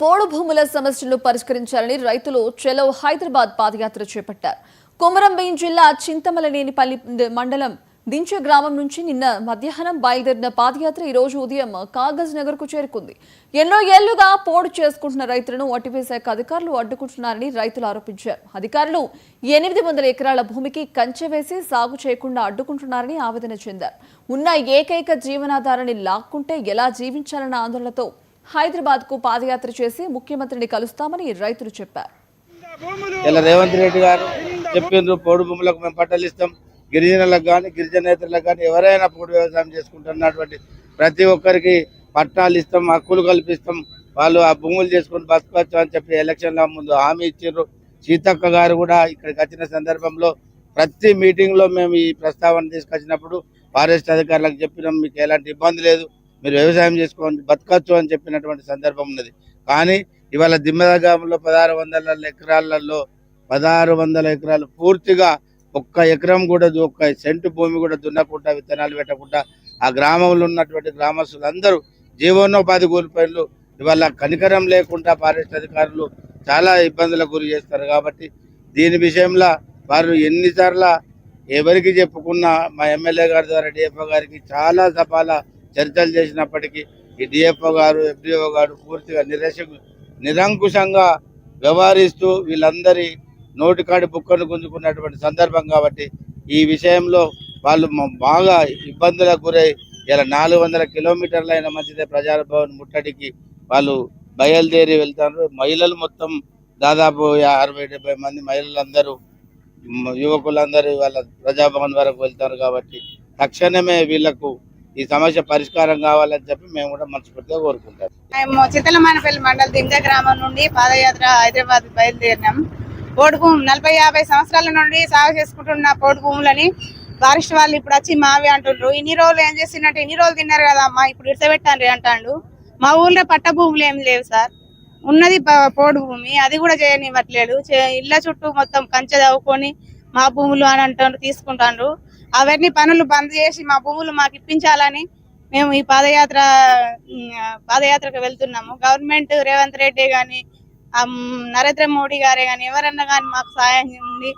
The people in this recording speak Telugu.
పోడు భూముల సమస్యలను పరిష్కరించాలని రైతులు చలో హైదరాబాద్ పాదయాత్ర చేపట్టారు. కొమరంభీం జిల్లా చింతమలనేనిపల్లి మండలం దించె గ్రామం నుంచి నిన్న మధ్యాహ్నం బయలుదేరిన పాదయాత్ర ఈ రోజు ఉదయం కాగజ్ నగర్ కు చేరుకుంది. ఎన్నో ఏళ్లుగా పోడు చేసుకుంటున్న రైతులను అటవీ శాఖ అధికారులు అడ్డుకుంటున్నారని రైతులు ఆరోపించారు. అధికారులు 800 ఎకరాల భూమికి కంచె వేసి సాగు చేయకుండా అడ్డుకుంటున్నారని ఆవేదన చెందారు. ఉన్న ఏకైక జీవనాధారాన్ని లాక్కుంటే ఎలా జీవించాలన్న ఆందోళనతో హైదరాబాద్ కు పాదయాత్ర చేసి ముఖ్యమంత్రిని కలుస్తామని రైతులు చెప్పారు. రేవంత్ రెడ్డి గారు చెప్పిండ్రు, పోడు భూములకు మేము పట్టాలు ఇస్తాం, గిరిజనులకు కానీ గిరిజనేతలకు కానీ ఎవరైనా పోడు వ్యవసాయం చేసుకుంటున్నటువంటి ప్రతి ఒక్కరికి పట్టాలు ఇస్తాం, హక్కులు కల్పిస్తాం, వాళ్ళు ఆ భూములు చేసుకుని బతకవచ్చు అని చెప్పి ఎలక్షన్ల ముందు హామీ ఇచ్చారు. సీతక్క గారు కూడా ఇక్కడికి వచ్చిన సందర్భంలో ప్రతి మీటింగ్ లో మేము ఈ ప్రస్తావన తీసుకొచ్చినప్పుడు ఫారెస్ట్ అధికారులకు చెప్పినాం, మీకు ఎలాంటి ఇబ్బంది లేదు, మీరు వ్యవసాయం చేసుకోండి, బతకచ్చు అని చెప్పినటువంటి సందర్భం ఉన్నది. కానీ ఇవాళ దిమ్మదగాములో 1600 ఎకరాలలో 1600 ఎకరాలు పూర్తిగా ఒక్క ఎకరం కూడా ఒక్క సెంటు భూమి కూడా దున్నకుండా విత్తనాలు పెట్టకుండా ఆ గ్రామంలో ఉన్నటువంటి గ్రామస్తులందరూ జీవనోపాధి కోల్పోయిన ఇవాళ కనికరం లేకుండా ఫారెస్ట్ అధికారులు చాలా ఇబ్బందులకు గురి చేస్తారు. కాబట్టి దీని విషయంలో వారు ఎన్నిసార్లు ఎవరికి చెప్పుకున్నా మా ఎమ్మెల్యే గారి ద్వారా డిఎఫ్ఓ గారికి చాలా సభల చర్చలు చేసినప్పటికీ ఈ డిఎఫ్ఓ గారు ఎఫ్డిఓ గారు పూర్తిగా నిరంకుశంగా వ్యవహరిస్తూ వీళ్ళందరి నోటికాడి బుక్కను గుంజుకున్నటువంటి సందర్భం. కాబట్టి ఈ విషయంలో వాళ్ళు బాగా ఇబ్బందులకు గురై ఇలా 400 కిలోమీటర్లు అయిన మంచిదే ప్రజాభవన్ ముట్టడికి వాళ్ళు బయలుదేరి వెళ్తారు. మహిళలు మొత్తం దాదాపు 60-70 మంది మహిళలందరూ యువకులందరూ వాళ్ళ ప్రజాభవన్ వరకు వెళ్తారు. కాబట్టి తక్షణమే వీళ్లకు ఈ సమస్య పరిష్కారం కావాలని చెప్పి మేము కూడా మనస్ఫూర్తిగా కోరుకుంటాం. మేము చింతలమానపల్లి మండలం దించె గ్రామం నుండి పాదయాత్ర హైదరాబాద్ బయలుదేరినాం. పోడు భూమి 40-50 సంవత్సరాల నుండి సాగు చేసుకుంటున్న పోడు భూములని ఫారెస్ట్ వాళ్ళు ఇప్పుడు వచ్చి మావి అంటుండ్రు. ఇన్ని రోజులు ఏం చేసినట్టు ఇన్ని రోజులు తిన్నారు కదా అమ్మా, ఇప్పుడు ఇడతబెట్టాను అంటాడు. మా ఊళ్ళో పట్ట భూములు ఏం లేవు సార్, ఉన్నది పోడు భూమి, అది కూడా చేయనివ్వట్లేదు. ఇళ్ళ చుట్టూ మొత్తం కంచె తవ్వుకొని మా భూములు అని అంటారు, తీసుకుంటాండ్రు. అవన్నీ పనులు బంద్ చేసి మా భూములు మాకు ఇప్పించాలని మేము ఈ పాదయాత్రకు వెళ్తున్నాము. గవర్నమెంట్ రేవంత్ రెడ్డి గాని నరేంద్ర మోడీ గారే గాని ఎవరన్నా గాని మాకు సహాయం ఉంది.